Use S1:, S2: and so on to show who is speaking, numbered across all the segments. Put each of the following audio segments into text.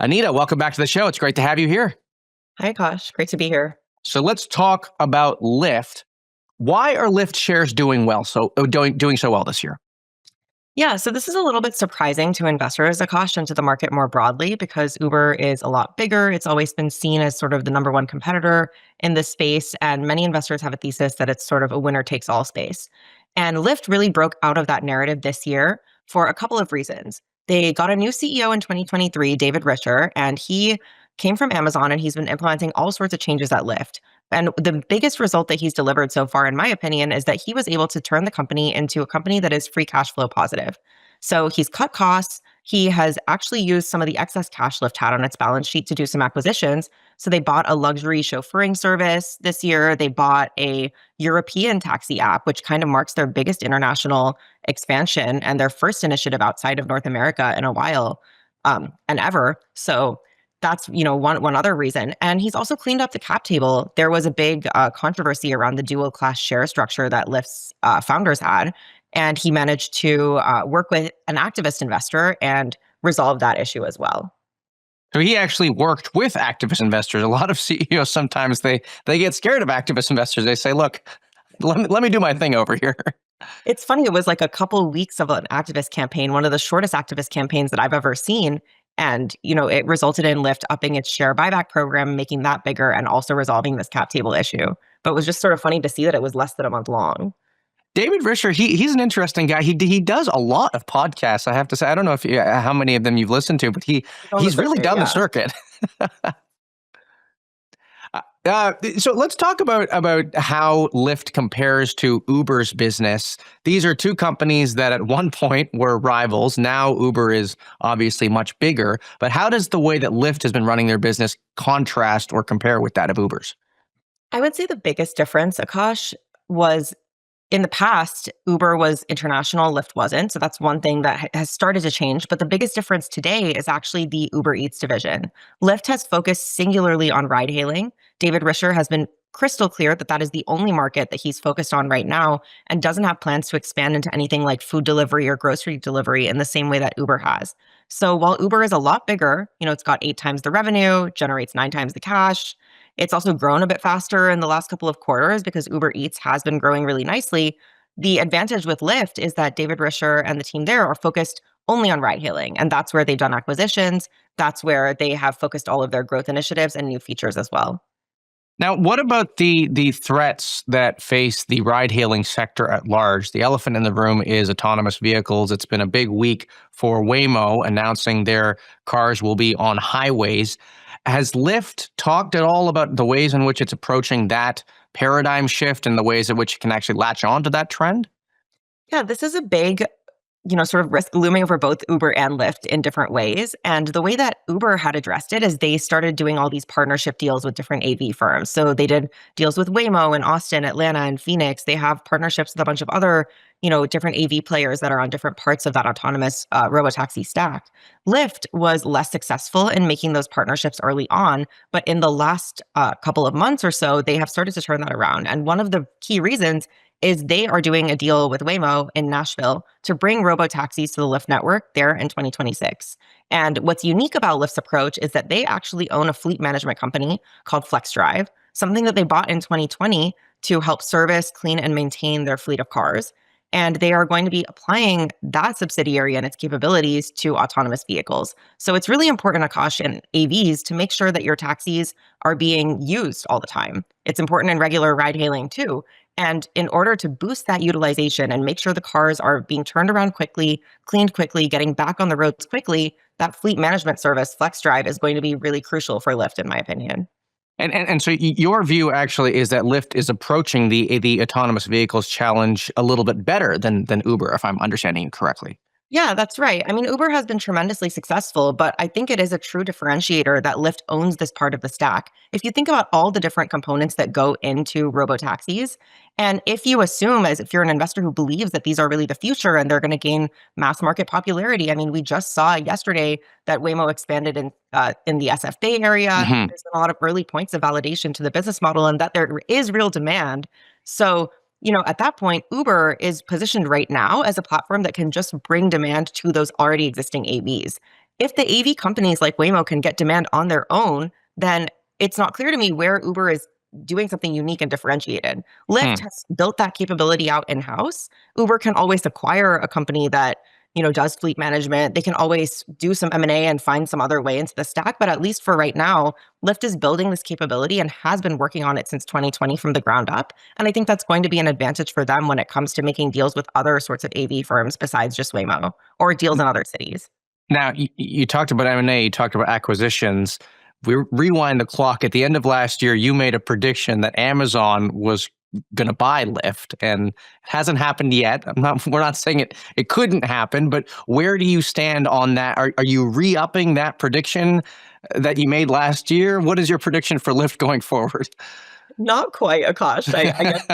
S1: Anita, welcome back to the show. It's great to have you here.
S2: Hi, Kosh. Great to be here.
S1: So let's talk about Lyft. Why are Lyft shares doing so well this year?
S2: Yeah, so this is a little bit surprising to investors, Akash, and to the market more broadly because Uber is a lot bigger. It's always been seen as sort of the number one competitor in this space, and many investors have a thesis that it's sort of a winner takes all space. And Lyft really broke out of that narrative this year for a couple of reasons. They got a new CEO in 2023, David Risher, and he came from Amazon and he's been implementing all sorts of changes at Lyft. And the biggest result that he's delivered so far, in my opinion, is that he was able to turn the company into a company that is free cash flow positive. So he's cut costs. He has actually used some of the excess cash Lyft had on its balance sheet to do some acquisitions. So they bought a luxury chauffeuring service this year. They bought a European taxi app, which kind of marks their biggest international expansion and their first initiative outside of North America in a while and ever. So that's one other reason. And he's also cleaned up the cap table. There was a big controversy around the dual class share structure that Lyft's founders had, and he managed to work with an activist investor and resolve that issue as well.
S1: So he actually worked with activist investors. A lot of CEOs sometimes they get scared of activist investors. They say, "Look, let me do my thing over here."
S2: It's funny, it was like a couple weeks of an activist campaign, one of the shortest activist campaigns that I've ever seen. And, it resulted in Lyft upping its share buyback program, making that bigger, and also resolving this cap table issue. But it was just sort of funny to see that it was less than a month long.
S1: David Risher, he's an interesting guy. He does a lot of podcasts. I have to say, I don't know how many of them you've listened to, but he's really done the circuit. So let's talk about how Lyft compares to Uber's business. These are two companies that at one point were rivals. Now Uber is obviously much bigger. But how does the way that Lyft has been running their business contrast or compare with that of Uber's?
S2: I would say the biggest difference, Akash, was in the past, Uber was international, Lyft wasn't. So that's one thing that has started to change. But the biggest difference today is actually the Uber Eats division. Lyft has focused singularly on ride hailing. David Risher has been crystal clear that that is the only market that he's focused on right now and doesn't have plans to expand into anything like food delivery or grocery delivery in the same way that Uber has. So while Uber is a lot bigger, it's got 8 times the revenue, generates 9 times the cash. It's also grown a bit faster in the last couple of quarters because Uber Eats has been growing really nicely. The advantage with Lyft is that David Risher and the team there are focused only on ride hailing, and that's where they've done acquisitions. That's where they have focused all of their growth initiatives and new features as well.
S1: Now, what about the threats that face the ride-hailing sector at large? The elephant in the room is autonomous vehicles. It's been a big week for Waymo announcing their cars will be on highways. Has Lyft talked at all about the ways in which it's approaching that paradigm shift and the ways in which it can actually latch on to that trend?
S2: Yeah, this is a big sort of risk looming over both Uber and Lyft in different ways. And the way that Uber had addressed it is they started doing all these partnership deals with different AV firms. So they did deals with Waymo in Austin, Atlanta, and Phoenix. They have partnerships with a bunch of other, different AV players that are on different parts of that autonomous Robotaxi stack. Lyft was less successful in making those partnerships early on, but in the last couple of months or so, they have started to turn that around. And one of the key reasons is they are doing a deal with Waymo in Nashville to bring robotaxis to the Lyft network there in 2026. And what's unique about Lyft's approach is that they actually own a fleet management company called FlexDrive, something that they bought in 2020 to help service, clean, and maintain their fleet of cars. And they are going to be applying that subsidiary and its capabilities to autonomous vehicles. So it's really important, Akash, in AVs to make sure that your taxis are being used all the time. It's important in regular ride hailing too. And in order to boost that utilization and make sure the cars are being turned around quickly, cleaned quickly, getting back on the roads quickly, that fleet management service, FlexDrive, is going to be really crucial for Lyft, in my opinion.
S1: And so your view actually is that Lyft is approaching the autonomous vehicles challenge a little bit better than Uber, if I'm understanding you correctly.
S2: Yeah, that's right. I mean, Uber has been tremendously successful, but I think it is a true differentiator that Lyft owns this part of the stack. If you think about all the different components that go into robotaxis, and if you assume, as if you're an investor who believes that these are really the future and they're going to gain mass market popularity, I mean, we just saw yesterday that Waymo expanded in the SF Bay area.
S1: Mhm.
S2: There's been a lot of early points of validation to the business model and that there is real demand. So at that point, Uber is positioned right now as a platform that can just bring demand to those already existing AVs. if the AV companies like Waymo can get demand on their own, then it's not clear to me where Uber is doing something unique and differentiated. Lyft
S1: Hmm.
S2: has built that capability out in-house. Uber can always acquire a company that, does fleet management. They can always do some M&A and find some other way into the stack. But at least for right now, Lyft is building this capability and has been working on it since 2020 from the ground up. And I think that's going to be an advantage for them when it comes to making deals with other sorts of AV firms besides just Waymo or deals in other cities.
S1: Now, you talked about M&A, you talked about acquisitions. We rewind the clock. At the end of last year, you made a prediction that Amazon was going to buy Lyft, and it hasn't happened yet. We're not saying it couldn't happen, but where do you stand on that? Are you re-upping that prediction that you made last year? What is your prediction for Lyft going forward?
S2: Not quite, Akash. I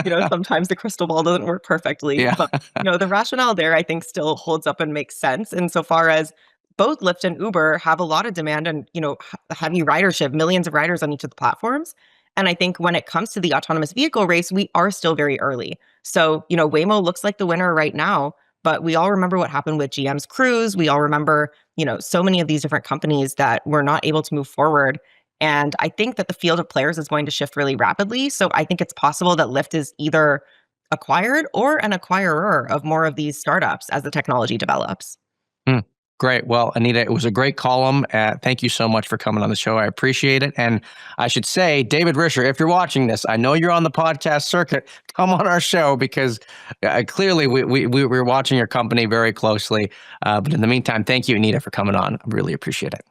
S2: guess, sometimes the crystal ball doesn't work perfectly,
S1: Yeah.
S2: but, the rationale there, I think, still holds up and makes sense insofar as both Lyft and Uber have a lot of demand and, heavy ridership, millions of riders on each of the platforms. And I think when it comes to the autonomous vehicle race, we are still very early. So, Waymo looks like the winner right now, but we all remember what happened with GM's Cruise. We all remember, so many of these different companies that were not able to move forward. And I think that the field of players is going to shift really rapidly. So I think it's possible that Lyft is either acquired or an acquirer of more of these startups as the technology develops.
S1: Hmm. Great. Well, Anita, it was a great column. Thank you so much for coming on the show. I appreciate it. And I should say, David Risher, if you're watching this, I know you're on the podcast circuit. Come on our show because clearly we're watching your company very closely. But in the meantime, thank you, Anita, for coming on. I really appreciate it.